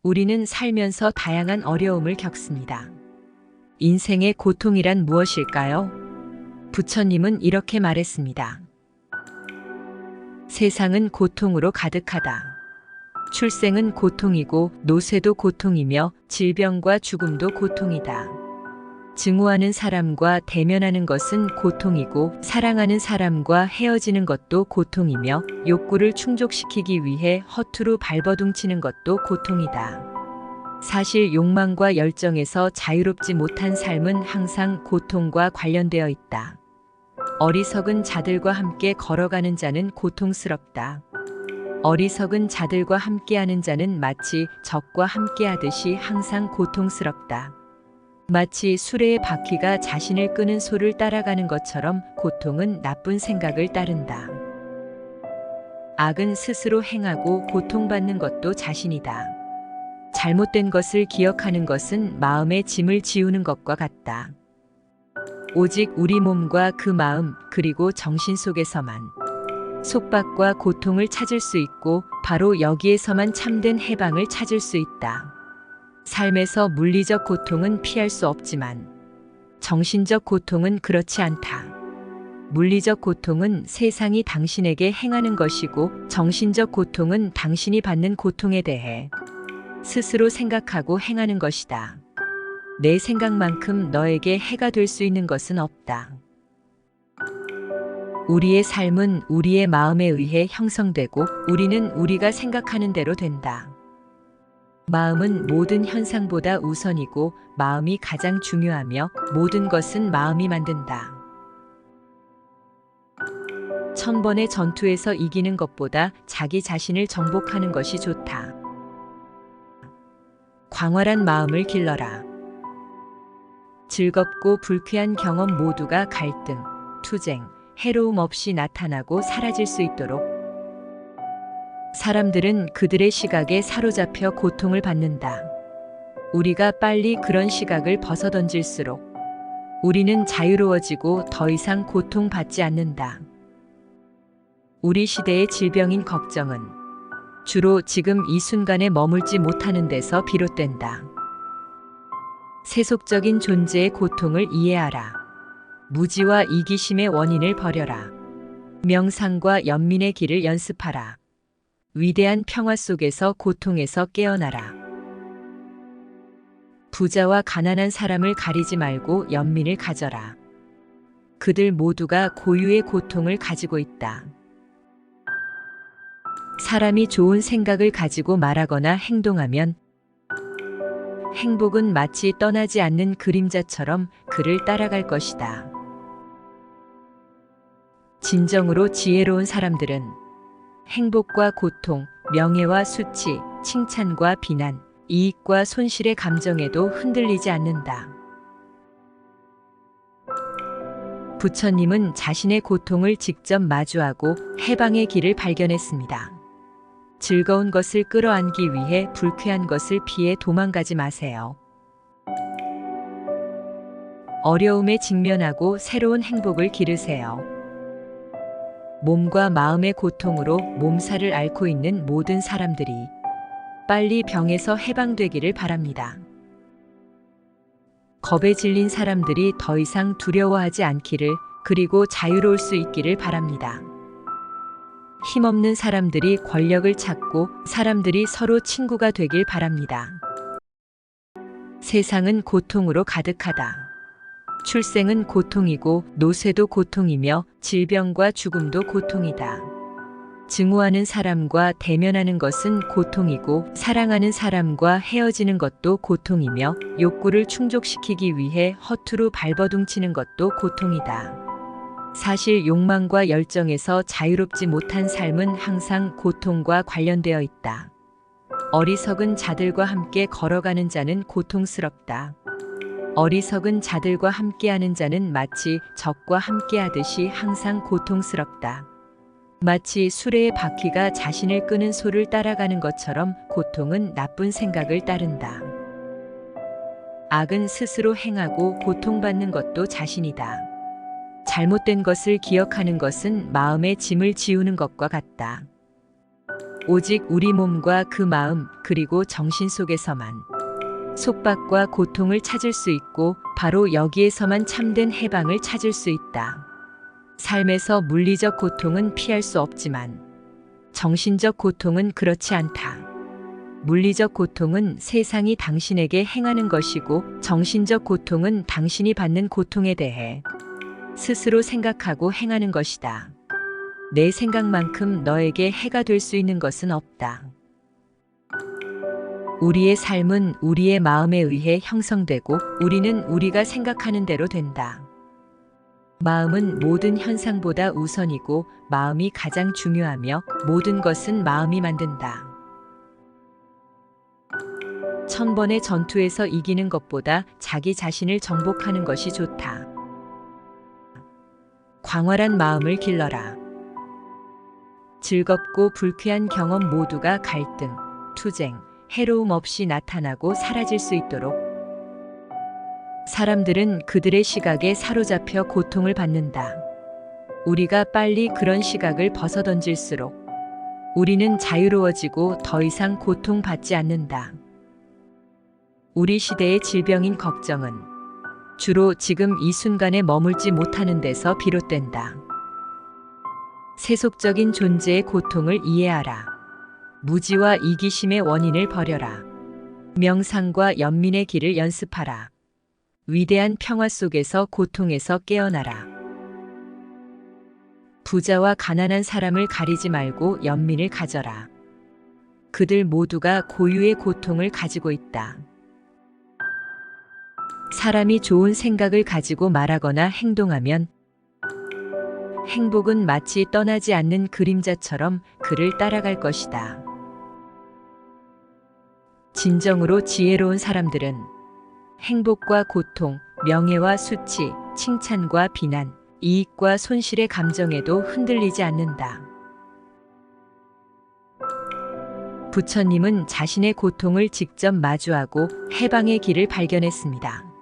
우리는 살면서 다양한 어려움을 겪습니다. 인생의 고통이란 무엇일까요? 부처님은 이렇게 말했습니다. 세상은 고통으로 가득하다. 출생은 고통이고 노쇠도 고통이며 질병과 죽음도 고통이다. 증오하는 사람과 대면하는 것은 고통이고 사랑하는 사람과 헤어지는 것도 고통이며 욕구를 충족시키기 위해 허투루 발버둥치는 것도 고통이다. 사실 욕망과 열정에서 자유롭지 못한 삶은 항상 고통과 관련되어 있다. 어리석은 자들과 함께 걸어가는 자는 고통스럽다. 어리석은 자들과 함께하는 자는 마치 적과 함께하듯이 항상 고통스럽다. 마치 수레의 바퀴가 자신을 끄는 소를 따라가는 것처럼 고통은 나쁜 생각을 따른다. 악은 스스로 행하고 고통받는 것도 자신이다. 잘못된 것을 기억하는 것은 마음의 짐을 지우는 것과 같다. 오직 우리 몸과 그 마음 그리고 정신 속에서만 속박과 고통을 찾을 수 있고 바로 여기에서만 참된 해방을 찾을 수 있다. 삶에서 물리적 고통은 피할 수 없지만 정신적 고통은 그렇지 않다. 물리적 고통은 세상이 당신에게 행하는 것이고 정신적 고통은 당신이 받는 고통에 대해 스스로 생각하고 행하는 것이다. 내 생각만큼 너에게 해가 될 수 있는 것은 없다. 우리의 삶은 우리의 마음에 의해 형성되고 우리는 우리가 생각하는 대로 된다. 마음은 모든 현상보다 우선이고 마음이 가장 중요하며 모든 것은 마음이 만든다. 1000번의 전투에서 이기는 것보다 자기 자신을 정복하는 것이 좋다. 광활한 마음을 길러라. 즐겁고 불쾌한 경험 모두가 갈등, 투쟁, 해로움 없이 나타나고 사라질 수 있도록 사람들은 그들의 시각에 사로잡혀 고통을 받는다. 우리가 빨리 그런 시각을 벗어던질수록 우리는 자유로워지고 더 이상 고통받지 않는다. 우리 시대의 질병인 걱정은 주로 지금 이 순간에 머물지 못하는 데서 비롯된다. 세속적인 존재의 고통을 이해하라. 무지와 이기심의 원인을 버려라. 명상과 연민의 길을 연습하라. 위대한 평화 속에서 고통에서 깨어나라. 부자와 가난한 사람을 가리지 말고 연민을 가져라. 그들 모두가 고유의 고통을 가지고 있다. 사람이 좋은 생각을 가지고 말하거나 행동하면 행복은 마치 떠나지 않는 그림자처럼 그를 따라갈 것이다. 진정으로 지혜로운 사람들은 행복과 고통, 명예와 수치, 칭찬과 비난, 이익과 손실의 감정에도 흔들리지 않는다. 부처님은 자신의 고통을 직접 마주하고 해방의 길을 발견했습니다. 즐거운 것을 끌어안기 위해 불쾌한 것을 피해 도망가지 마세요. 어려움에 직면하고 새로운 행복을 기르세요. 몸과 마음의 고통으로 몸살을 앓고 있는 모든 사람들이 빨리 병에서 해방되기를 바랍니다. 겁에 질린 사람들이 더 이상 두려워하지 않기를 그리고 자유로울 수 있기를 바랍니다. 힘없는 사람들이 권력을 찾고 사람들이 서로 친구가 되길 바랍니다. 세상은 고통으로 가득하다. 출생은 고통이고 노쇠도 고통이며 질병과 죽음도 고통이다. 증오하는 사람과 대면하는 것은 고통이고 사랑하는 사람과 헤어지는 것도 고통이며 욕구를 충족시키기 위해 허투루 발버둥치는 것도 고통이다. 사실 욕망과 열정에서 자유롭지 못한 삶은 항상 고통과 관련되어 있다. 어리석은 자들과 함께 걸어가는 자는 고통스럽다. 어리석은 자들과 함께하는 자는 마치 적과 함께하듯이 항상 고통스럽다. 마치 수레의 바퀴가 자신을 끄는 소를 따라가는 것처럼 고통은 나쁜 생각을 따른다. 악은 스스로 행하고 고통받는 것도 자신이다. 잘못된 것을 기억하는 것은 마음의 짐을 지우는 것과 같다. 오직 우리 몸과 그 마음 그리고 정신 속에서만 속박과 고통을 찾을 수 있고 바로 여기에서만 참된 해방을 찾을 수 있다. 삶에서 물리적 고통은 피할 수 없지만 정신적 고통은 그렇지 않다. 물리적 고통은 세상이 당신에게 행하는 것이고 정신적 고통은 당신이 받는 고통에 대해 스스로 생각하고 행하는 것이다. 내 생각만큼 너에게 해가 될 수 있는 것은 없다. 우리의 삶은 우리의 마음에 의해 형성되고 우리는 우리가 생각하는 대로 된다. 마음은 모든 현상보다 우선이고 마음이 가장 중요하며 모든 것은 마음이 만든다. 1000번의 전투에서 이기는 것보다 자기 자신을 정복하는 것이 좋다. 광활한 마음을 길러라. 즐겁고 불쾌한 경험 모두가 갈등, 투쟁, 해로움 없이 나타나고 사라질 수 있도록 사람들은 그들의 시각에 사로잡혀 고통을 받는다. 우리가 빨리 그런 시각을 벗어던질수록 우리는 자유로워지고 더 이상 고통받지 않는다. 우리 시대의 질병인 걱정은 주로 지금 이 순간에 머물지 못하는 데서 비롯된다. 세속적인 존재의 고통을 이해하라. 무지와 이기심의 원인을 버려라. 명상과 연민의 길을 연습하라. 위대한 평화 속에서 고통에서 깨어나라. 부자와 가난한 사람을 가리지 말고 연민을 가져라. 그들 모두가 고유의 고통을 가지고 있다. 사람이 좋은 생각을 가지고 말하거나 행동하면 행복은 마치 떠나지 않는 그림자처럼 그를 따라갈 것이다. 진정으로 지혜로운 사람들은 행복과 고통, 명예와 수치, 칭찬과 비난, 이익과 손실의 감정에도 흔들리지 않는다. 부처님은 자신의 고통을 직접 마주하고 해방의 길을 발견했습니다.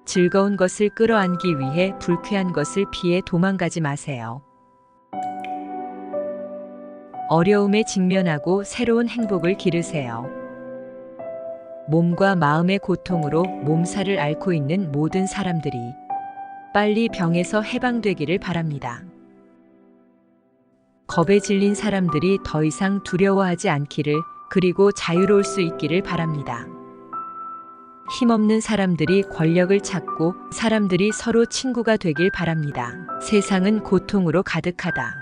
즐거운 것을 끌어안기 위해 불쾌한 것을 피해 도망가지 마세요. 어려움에 직면하고 새로운 행복을 기르세요. 몸과 마음의 고통으로 몸살을 앓고 있는 모든 사람들이 빨리 병에서 해방되기를 바랍니다. 겁에 질린 사람들이 더 이상 두려워하지 않기를 그리고 자유로울 수 있기를 바랍니다. 힘없는 사람들이 권력을 찾고 사람들이 서로 친구가 되길 바랍니다. 세상은 고통으로 가득하다.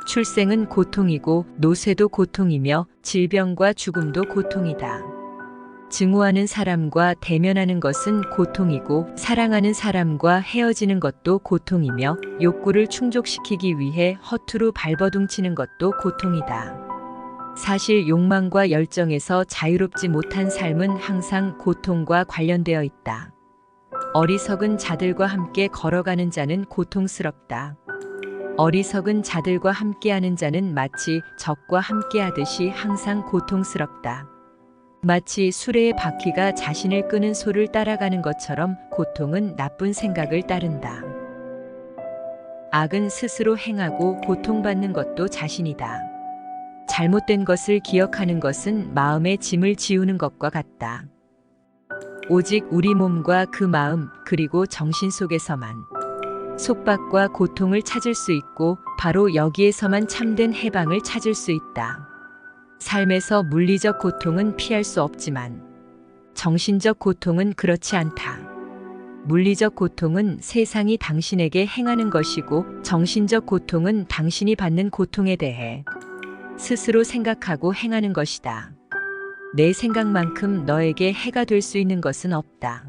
출생은 고통이고 노쇠도 고통이며 질병과 죽음도 고통이다. 증오하는 사람과 대면하는 것은 고통이고 사랑하는 사람과 헤어지는 것도 고통이며 욕구를 충족시키기 위해 허투루 발버둥치는 것도 고통이다. 사실 욕망과 열정에서 자유롭지 못한 삶은 항상 고통과 관련되어 있다. 어리석은 자들과 함께 걸어가는 자는 고통스럽다. 어리석은 자들과 함께하는 자는 마치 적과 함께하듯이 항상 고통스럽다. 마치 수레의 바퀴가 자신을 끄는 소를 따라가는 것처럼 고통은 나쁜 생각을 따른다. 악은 스스로 행하고 고통받는 것도 자신이다. 잘못된 것을 기억하는 것은 마음의 짐을 지우는 것과 같다. 오직 우리 몸과 그 마음 그리고 정신 속에서만 속박과 고통을 찾을 수 있고 바로 여기에서만 참된 해방을 찾을 수 있다. 삶에서 물리적 고통은 피할 수 없지만 정신적 고통은 그렇지 않다. 물리적 고통은 세상이 당신에게 행하는 것이고 정신적 고통은 당신이 받는 고통에 대해 스스로 생각하고 행하는 것이다. 내 생각만큼 너에게 해가 될 수 있는 것은 없다.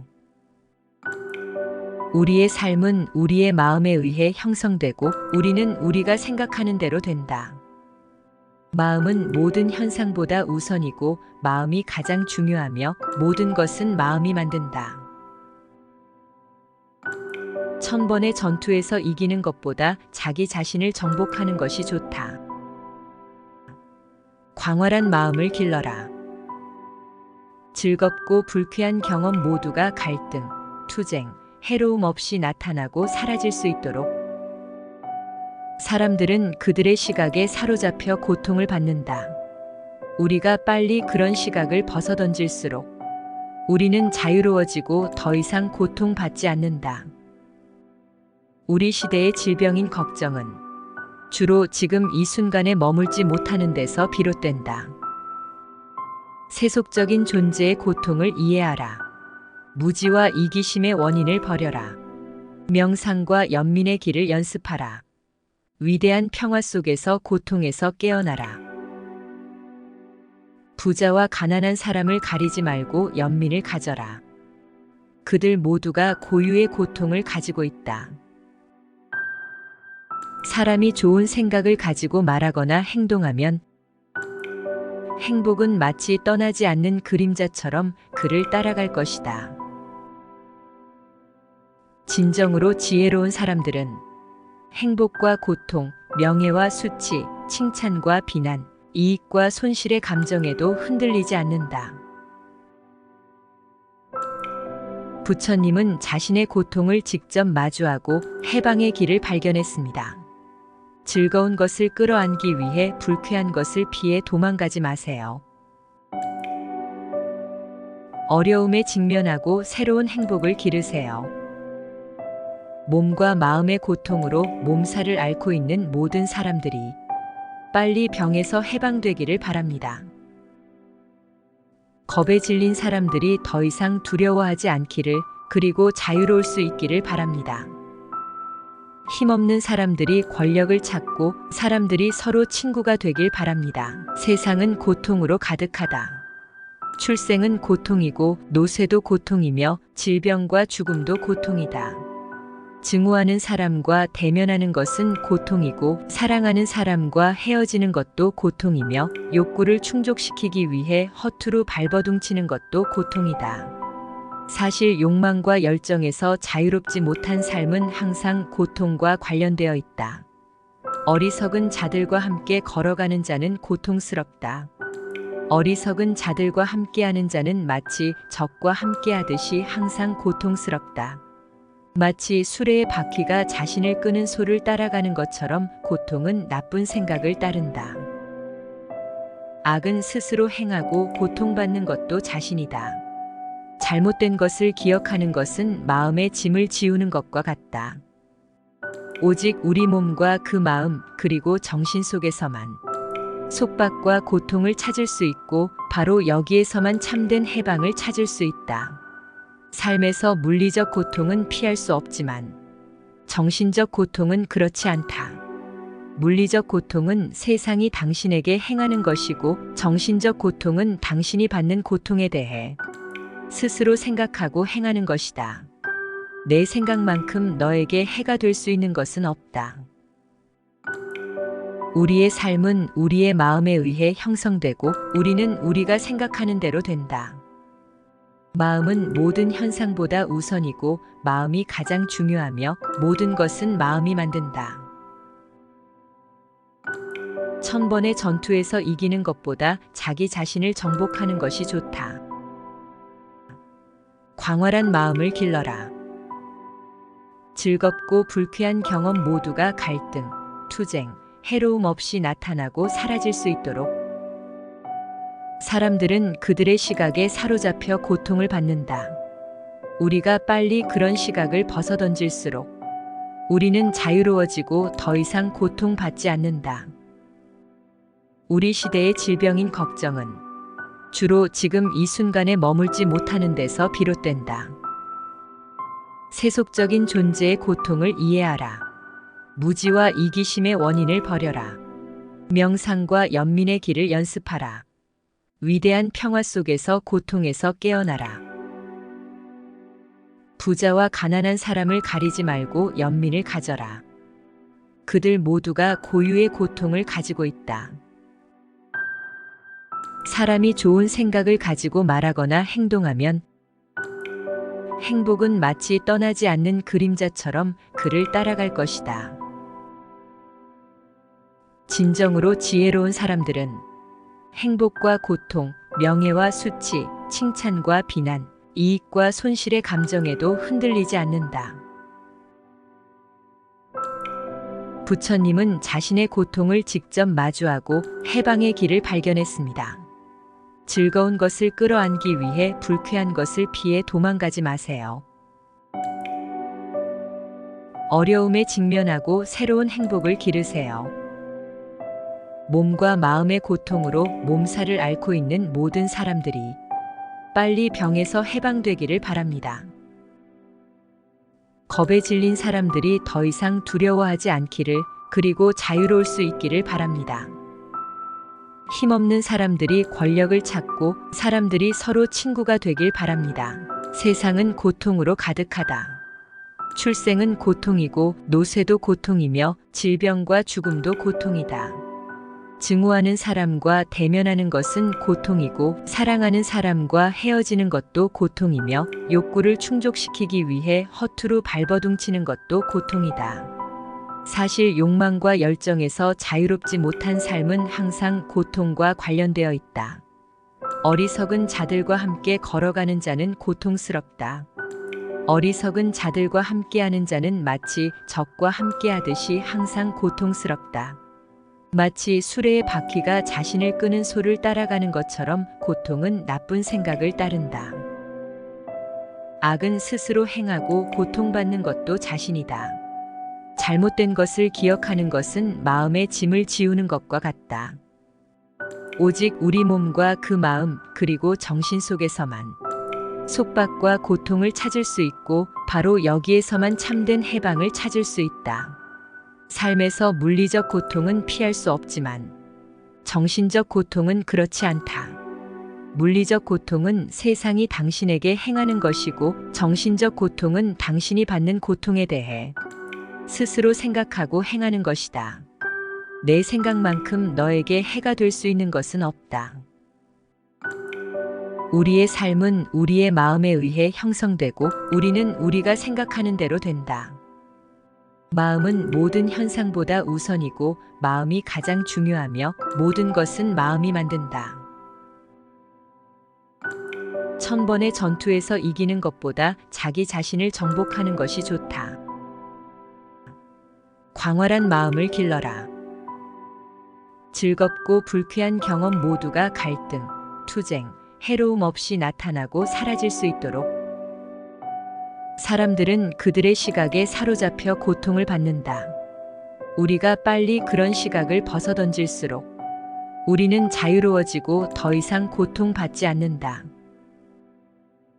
우리의 삶은 우리의 마음에 의해 형성되고 우리는 우리가 생각하는 대로 된다. 마음은 모든 현상보다 우선이고 마음이 가장 중요하며 모든 것은 마음이 만든다. 1000번의 전투에서 이기는 것보다 자기 자신을 정복하는 것이 좋다. 광활한 마음을 길러라. 즐겁고 불쾌한 경험 모두가 갈등, 투쟁, 해로움 없이 나타나고 사라질 수 있도록 사람들은 그들의 시각에 사로잡혀 고통을 받는다. 우리가 빨리 그런 시각을 벗어던질수록 우리는 자유로워지고 더 이상 고통받지 않는다. 우리 시대의 질병인 걱정은 주로 지금 이 순간에 머물지 못하는 데서 비롯된다. 세속적인 존재의 고통을 이해하라. 무지와 이기심의 원인을 버려라. 명상과 연민의 길을 연습하라. 위대한 평화 속에서 고통에서 깨어나라. 부자와 가난한 사람을 가리지 말고 연민을 가져라. 그들 모두가 고유의 고통을 가지고 있다. 사람이 좋은 생각을 가지고 말하거나 행동하면 행복은 마치 떠나지 않는 그림자처럼 그를 따라갈 것이다. 진정으로 지혜로운 사람들은 행복과 고통, 명예와 수치, 칭찬과 비난, 이익과 손실의 감정에도 흔들리지 않는다. 부처님은 자신의 고통을 직접 마주하고 해방의 길을 발견했습니다. 즐거운 것을 끌어안기 위해 불쾌한 것을 피해 도망가지 마세요. 어려움에 직면하고 새로운 행복을 기르세요. 몸과 마음의 고통으로 몸살을 앓고 있는 모든 사람들이 빨리 병에서 해방되기를 바랍니다. 겁에 질린 사람들이 더 이상 두려워하지 않기를, 그리고 자유로울 수 있기를 바랍니다. 힘없는 사람들이 권력을 찾고 사람들이 서로 친구가 되길 바랍니다. 세상은 고통으로 가득하다. 출생은 고통이고 노쇠도 고통이며 질병과 죽음도 고통이다. 증오하는 사람과 대면하는 것은 고통이고 사랑하는 사람과 헤어지는 것도 고통이며 욕구를 충족시키기 위해 허투루 발버둥치는 것도 고통이다. 사실 욕망과 열정에서 자유롭지 못한 삶은 항상 고통과 관련되어 있다. 어리석은 자들과 함께 걸어가는 자는 고통스럽다. 어리석은 자들과 함께하는 자는 마치 적과 함께하듯이 항상 고통스럽다. 마치 수레의 바퀴가 자신을 끄는 소를 따라가는 것처럼 고통은 나쁜 생각을 따른다. 악은 스스로 행하고 고통받는 것도 자신이다. 잘못된 것을 기억하는 것은 마음의 짐을 지우는 것과 같다. 오직 우리 몸과 그 마음 그리고 정신 속에서만 속박과 고통을 찾을 수 있고 바로 여기에서만 참된 해방을 찾을 수 있다. 삶에서 물리적 고통은 피할 수 없지만 정신적 고통은 그렇지 않다. 물리적 고통은 세상이 당신에게 행하는 것이고 정신적 고통은 당신이 받는 고통에 대해 스스로 생각하고 행하는 것이다. 내 생각만큼 너에게 해가 될 수 있는 것은 없다. 우리의 삶은 우리의 마음에 의해 형성되고 우리는 우리가 생각하는 대로 된다. 마음은 모든 현상보다 우선이고 마음이 가장 중요하며 모든 것은 마음이 만든다. 1000번의 전투에서 이기는 것보다 자기 자신을 정복하는 것이 좋다. 광활한 마음을 길러라. 즐겁고 불쾌한 경험 모두가 갈등, 투쟁, 해로움 없이 나타나고 사라질 수 있도록 사람들은 그들의 시각에 사로잡혀 고통을 받는다. 우리가 빨리 그런 시각을 벗어던질수록 우리는 자유로워지고 더 이상 고통받지 않는다. 우리 시대의 질병인 걱정은 주로 지금 이 순간에 머물지 못하는 데서 비롯된다. 세속적인 존재의 고통을 이해하라. 무지와 이기심의 원인을 버려라. 명상과 연민의 길을 연습하라. 위대한 평화 속에서 고통에서 깨어나라. 부자와 가난한 사람을 가리지 말고 연민을 가져라. 그들 모두가 고유의 고통을 가지고 있다. 사람이 좋은 생각을 가지고 말하거나 행동하면 행복은 마치 떠나지 않는 그림자처럼 그를 따라갈 것이다. 진정으로 지혜로운 사람들은 행복과 고통, 명예와 수치, 칭찬과 비난, 이익과 손실의 감정에도 흔들리지 않는다. 부처님은 자신의 고통을 직접 마주하고 해방의 길을 발견했습니다. 즐거운 것을 끌어안기 위해 불쾌한 것을 피해 도망가지 마세요. 어려움에 직면하고 새로운 행복을 기르세요. 몸과 마음의 고통으로 몸살을 앓고 있는 모든 사람들이 빨리 병에서 해방되기를 바랍니다. 겁에 질린 사람들이 더 이상 두려워하지 않기를, 그리고 자유로울 수 있기를 바랍니다. 힘없는 사람들이 권력을 찾고 사람들이 서로 친구가 되길 바랍니다. 세상은 고통으로 가득하다. 출생은 고통이고 노쇠도 고통이며 질병과 죽음도 고통이다. 증오하는 사람과 대면하는 것은 고통이고 사랑하는 사람과 헤어지는 것도 고통이며 욕구를 충족시키기 위해 허투루 발버둥치는 것도 고통이다. 사실 욕망과 열정에서 자유롭지 못한 삶은 항상 고통과 관련되어 있다. 어리석은 자들과 함께 걸어가는 자는 고통스럽다. 어리석은 자들과 함께하는 자는 마치 적과 함께하듯이 항상 고통스럽다. 마치 수레의 바퀴가 자신을 끄는 소를 따라가는 것처럼 고통은 나쁜 생각을 따른다. 악은 스스로 행하고 고통받는 것도 자신이다. 잘못된 것을 기억하는 것은 마음의 짐을 지우는 것과 같다. 오직 우리 몸과 그 마음, 그리고 정신 속에서만 속박과 고통을 찾을 수 있고 바로 여기에서만 참된 해방을 찾을 수 있다. 삶에서 물리적 고통은 피할 수 없지만 정신적 고통은 그렇지 않다. 물리적 고통은 세상이 당신에게 행하는 것이고 정신적 고통은 당신이 받는 고통에 대해 스스로 생각하고 행하는 것이다. 내 생각만큼 너에게 해가 될 수 있는 것은 없다. 우리의 삶은 우리의 마음에 의해 형성되고 우리는 우리가 생각하는 대로 된다. 마음은 모든 현상보다 우선이고 마음이 가장 중요하며 모든 것은 마음이 만든다. 1000번의 전투에서 이기는 것보다 자기 자신을 정복하는 것이 좋다. 광활한 마음을 길러라. 즐겁고 불쾌한 경험 모두가 갈등, 투쟁, 해로움 없이 나타나고 사라질 수 있도록 사람들은 그들의 시각에 사로잡혀 고통을 받는다. 우리가 빨리 그런 시각을 벗어던질수록 우리는 자유로워지고 더 이상 고통받지 않는다.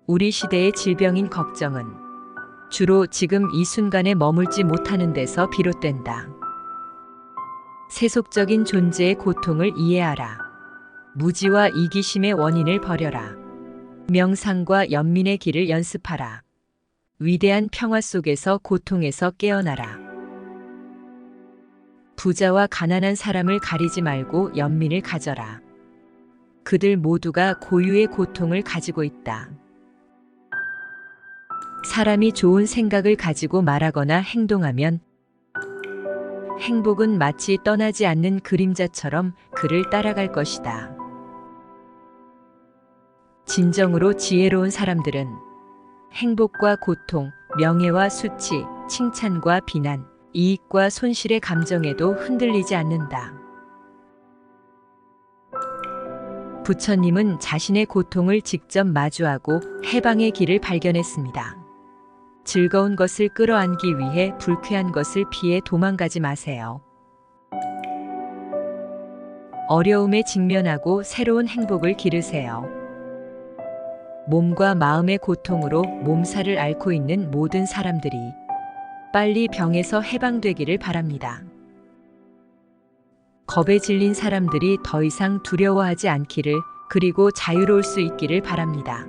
우리 시대의 질병인 걱정은 주로 지금 이 순간에 머물지 못하는 데서 비롯된다. 세속적인 존재의 고통을 이해하라. 무지와 이기심의 원인을 버려라. 명상과 연민의 길을 연습하라. 위대한 평화 속에서 고통에서 깨어나라. 부자와 가난한 사람을 가리지 말고 연민을 가져라. 그들 모두가 고유의 고통을 가지고 있다. 사람이 좋은 생각을 가지고 말하거나 행동하면 행복은 마치 떠나지 않는 그림자처럼 그를 따라갈 것이다. 진정으로 지혜로운 사람들은 행복과 고통, 명예와 수치, 칭찬과 비난, 이익과 손실의 감정에도 흔들리지 않는다. 부처님은 자신의 고통을 직접 마주하고 해방의 길을 발견했습니다. 즐거운 것을 끌어안기 위해 불쾌한 것을 피해 도망가지 마세요. 어려움에 직면하고 새로운 행복을 기르세요. 몸과 마음의 고통으로 몸살을 앓고 있는 모든 사람들이 빨리 병에서 해방되기를 바랍니다. 겁에 질린 사람들이 더 이상 두려워하지 않기를, 그리고 자유로울 수 있기를 바랍니다.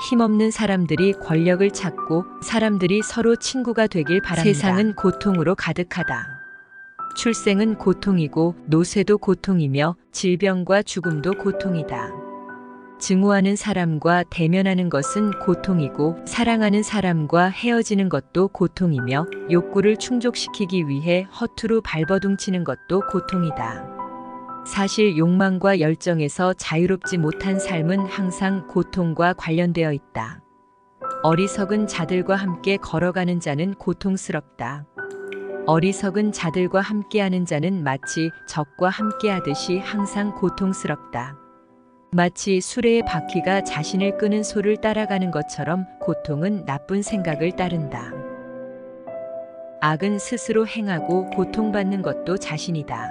힘없는 사람들이 권력을 찾고 사람들이 서로 친구가 되길 바랍니다. 세상은 고통으로 가득하다. 출생은 고통이고 노쇠도 고통이며 질병과 죽음도 고통이다. 증오하는 사람과 대면하는 것은 고통이고 사랑하는 사람과 헤어지는 것도 고통이며 욕구를 충족시키기 위해 허투루 발버둥치는 것도 고통이다. 사실 욕망과 열정에서 자유롭지 못한 삶은 항상 고통과 관련되어 있다. 어리석은 자들과 함께 걸어가는 자는 고통스럽다. 어리석은 자들과 함께하는 자는 마치 적과 함께하듯이 항상 고통스럽다. 마치 수레의 바퀴가 자신을 끄는 소를 따라가는 것처럼 고통은 나쁜 생각을 따른다. 악은 스스로 행하고 고통받는 것도 자신이다.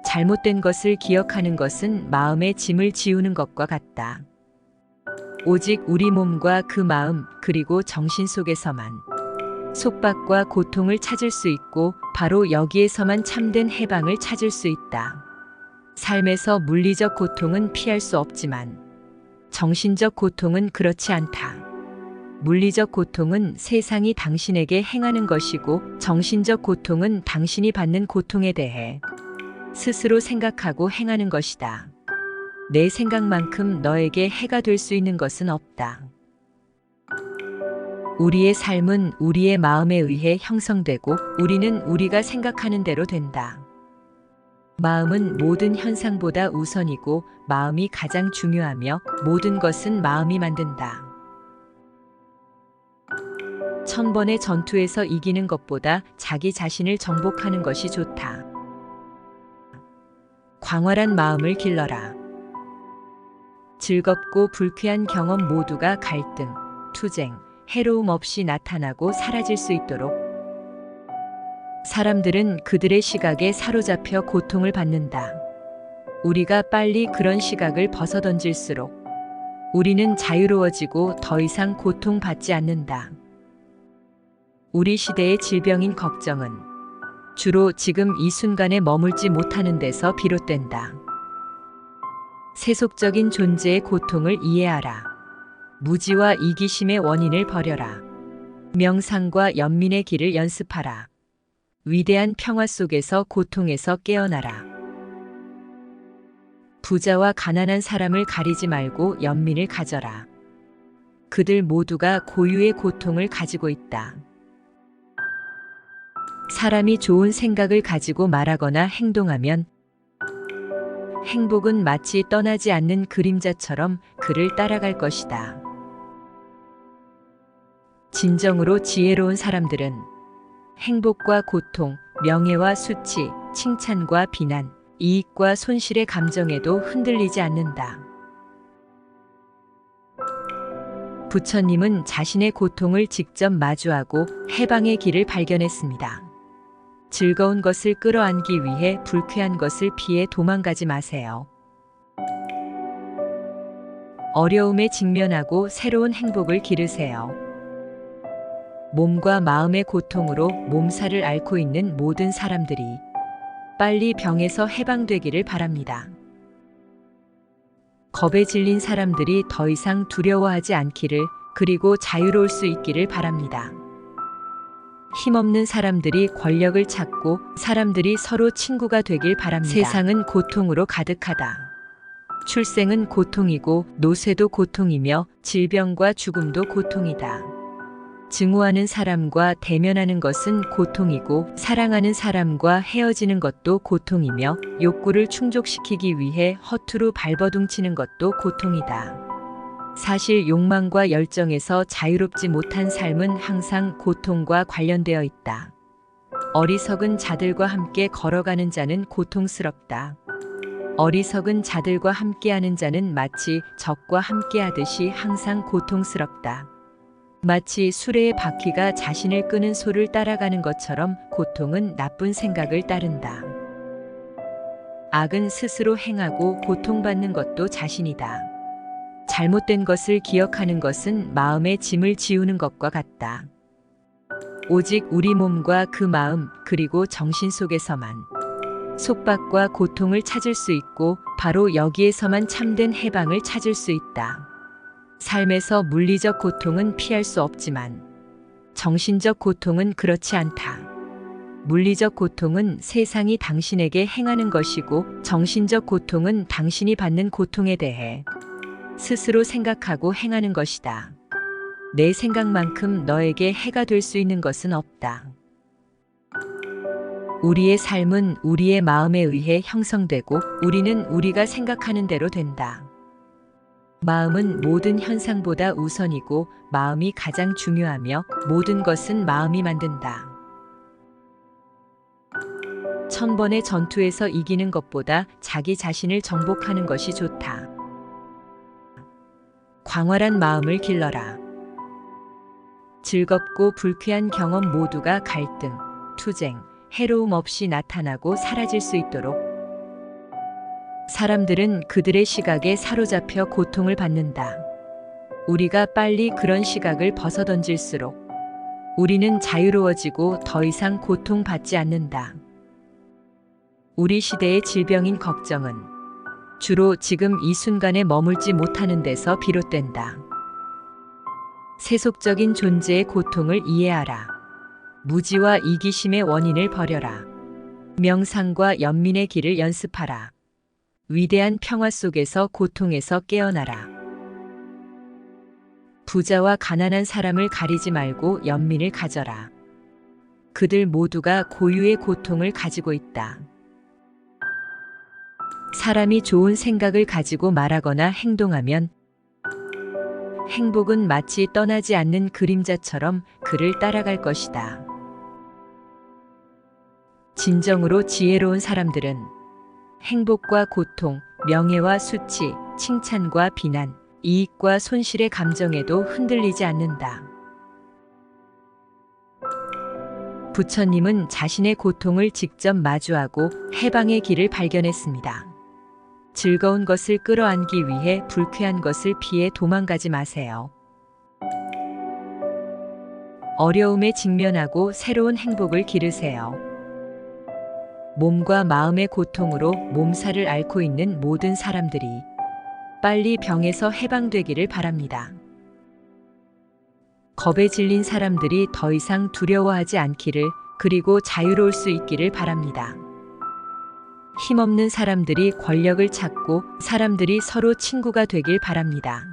잘못된 것을 기억하는 것은 마음의 짐을 지우는 것과 같다. 오직 우리 몸과 그 마음 그리고 정신 속에서만 속박과 고통을 찾을 수 있고 바로 여기에서만 참된 해방을 찾을 수 있다. 삶에서 물리적 고통은 피할 수 없지만 정신적 고통은 그렇지 않다. 물리적 고통은 세상이 당신에게 행하는 것이고 정신적 고통은 당신이 받는 고통에 대해 스스로 생각하고 행하는 것이다. 내 생각만큼 너에게 해가 될 수 있는 것은 없다. 우리의 삶은 우리의 마음에 의해 형성되고 우리는 우리가 생각하는 대로 된다. 마음은 모든 현상보다 우선이고 마음이 가장 중요하며 모든 것은 마음이 만든다. 1000번의 전투에서 이기는 것보다 자기 자신을 정복하는 것이 좋다. 광활한 마음을 길러라. 즐겁고 불쾌한 경험 모두가 갈등, 투쟁, 해로움 없이 나타나고 사라질 수 있도록 사람들은 그들의 시각에 사로잡혀 고통을 받는다. 우리가 빨리 그런 시각을 벗어던질수록 우리는 자유로워지고 더 이상 고통받지 않는다. 우리 시대의 질병인 걱정은 주로 지금 이 순간에 머물지 못하는 데서 비롯된다. 세속적인 존재의 고통을 이해하라. 무지와 이기심의 원인을 버려라. 명상과 연민의 길을 연습하라. 위대한 평화 속에서 고통에서 깨어나라. 부자와 가난한 사람을 가리지 말고 연민을 가져라. 그들 모두가 고유의 고통을 가지고 있다. 사람이 좋은 생각을 가지고 말하거나 행동하면 행복은 마치 떠나지 않는 그림자처럼 그를 따라갈 것이다. 진정으로 지혜로운 사람들은 행복과 고통, 명예와 수치, 칭찬과 비난, 이익과 손실의 감정에도 흔들리지 않는다. 부처님은 자신의 고통을 직접 마주하고 해방의 길을 발견했습니다. 즐거운 것을 끌어안기 위해 불쾌한 것을 피해 도망가지 마세요. 어려움에 직면하고 새로운 행복을 기르세요. 몸과 마음의 고통으로 몸살을 앓고 있는 모든 사람들이 빨리 병에서 해방되기를 바랍니다. 겁에 질린 사람들이 더 이상 두려워하지 않기를 그리고 자유로울 수 있기를 바랍니다. 힘없는 사람들이 권력을 찾고 사람들이 서로 친구가 되길 바랍니다. 세상은 고통으로 가득하다. 출생은 고통이고 노쇠도 고통이며 질병과 죽음도 고통이다. 증오하는 사람과 대면하는 것은 고통이고 사랑하는 사람과 헤어지는 것도 고통이며 욕구를 충족시키기 위해 허투루 발버둥치는 것도 고통이다. 사실 욕망과 열정에서 자유롭지 못한 삶은 항상 고통과 관련되어 있다. 어리석은 자들과 함께 걸어가는 자는 고통스럽다. 어리석은 자들과 함께하는 자는 마치 적과 함께하듯이 항상 고통스럽다. 마치 수레의 바퀴가 자신을 끄는 소를 따라가는 것처럼 고통은 나쁜 생각을 따른다. 악은 스스로 행하고 고통받는 것도 자신이다. 잘못된 것을 기억하는 것은 마음의 짐을 지우는 것과 같다. 오직 우리 몸과 그 마음 그리고 정신 속에서만 속박과 고통을 찾을 수 있고 바로 여기에서만 참된 해방을 찾을 수 있다. 삶에서 물리적 고통은 피할 수 없지만 정신적 고통은 그렇지 않다. 물리적 고통은 세상이 당신에게 행하는 것이고 정신적 고통은 당신이 받는 고통에 대해 스스로 생각하고 행하는 것이다. 내 생각만큼 너에게 해가 될 수 있는 것은 없다. 우리의 삶은 우리의 마음에 의해 형성되고 우리는 우리가 생각하는 대로 된다. 마음은 모든 현상보다 우선이고 마음이 가장 중요하며 모든 것은 마음이 만든다. 1000번의 전투에서 이기는 것보다 자기 자신을 정복하는 것이 좋다. 광활한 마음을 길러라. 즐겁고 불쾌한 경험 모두가 갈등, 투쟁, 해로움 없이 나타나고 사라질 수 있도록. 사람들은 그들의 시각에 사로잡혀 고통을 받는다. 우리가 빨리 그런 시각을 벗어던질수록 우리는 자유로워지고 더 이상 고통받지 않는다. 우리 시대의 질병인 걱정은 주로 지금 이 순간에 머물지 못하는 데서 비롯된다. 세속적인 존재의 고통을 이해하라. 무지와 이기심의 원인을 버려라. 명상과 연민의 길을 연습하라. 위대한 평화 속에서 고통에서 깨어나라. 부자와 가난한 사람을 가리지 말고 연민을 가져라. 그들 모두가 고유의 고통을 가지고 있다. 사람이 좋은 생각을 가지고 말하거나 행동하면 행복은 마치 떠나지 않는 그림자처럼 그를 따라갈 것이다. 진정으로 지혜로운 사람들은 행복과 고통, 명예와 수치, 칭찬과 비난, 이익과 손실의 감정에도 흔들리지 않는다. 부처님은 자신의 고통을 직접 마주하고 해방의 길을 발견했습니다. 즐거운 것을 끌어안기 위해 불쾌한 것을 피해 도망가지 마세요. 어려움에 직면하고 새로운 행복을 기르세요. 몸과 마음의 고통으로 몸살을 앓고 있는 모든 사람들이 빨리 병에서 해방되기를 바랍니다. 겁에 질린 사람들이 더 이상 두려워하지 않기를, 그리고 자유로울 수 있기를 바랍니다. 힘없는 사람들이 권력을 찾고 사람들이 서로 친구가 되길 바랍니다.